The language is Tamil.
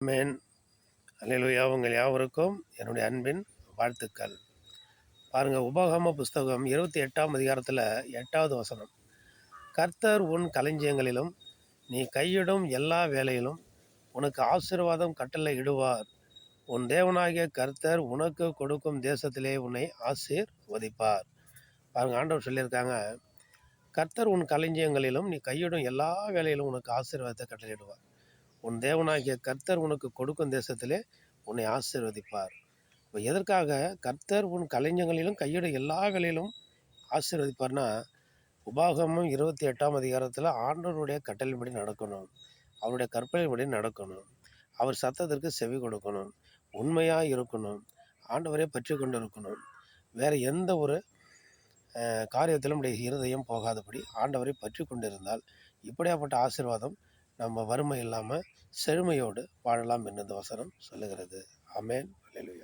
ஆமென். அல்லேலூயா. உங்கள் யாவருக்கும் என்னுடைய அன்பின் வாழ்த்துக்கள். பாருங்க, உபாகம புஸ்தகம் 28ஆம் அதிகாரத்தில் 8வது வசனம். கர்த்தர் உன் களஞ்சியங்களிலும் நீ கையிடும் எல்லா வேலையிலும் உனக்கு ஆசீர்வாதம் கட்டளை இடுவார். உன் தேவனாகிய கர்த்தர் உனக்கு கொடுக்கும் தேசத்திலே உன்னை ஆசீர்வதிப்பார். பாருங்க, ஆண்டவர் சொல்லியிருக்காங்க, கர்த்தர் உன் களஞ்சியங்களிலும் நீ கையிடும் எல்லா வேலையிலும் உனக்கு ஆசீர்வாதத்தை கட்டளையிடுவார். உன் தேவனாகிய கர்த்தர் உனக்கு கொடுக்கும் தேசத்திலே உன்னை ஆசீர்வதிப்பார். இப்போ எதற்காக கர்த்தர் உன் களஞ்சியங்களிலும் கையிடும் எல்லா வேலையிலும் ஆசீர்வதிப்பார்னா, உபாகமம் 28ஆம் அதிகாரத்தில் ஆண்டவருடைய கட்டளைப்படி நடக்கணும், அவருடைய கற்பனைப்படி நடக்கணும், அவர் சத்தத்திற்கு செவி கொடுக்கணும், உண்மையாக இருக்கணும், ஆண்டவரை பற்றி கொண்டு இருக்கணும். வேறு எந்த ஒரு காரியத்திலும் நம்முடைய இருதயம் போகாதபடி ஆண்டவரை பற்றி கொண்டிருந்தால் இப்படியாப்பட்ட ஆசீர்வாதம் நம்ம வறுமை இல்லாமல் செழுமையோடு வாழலாம் என்று இந்த வசனம் சொல்லுகிறது. ஆமென். அல்லேலூயா.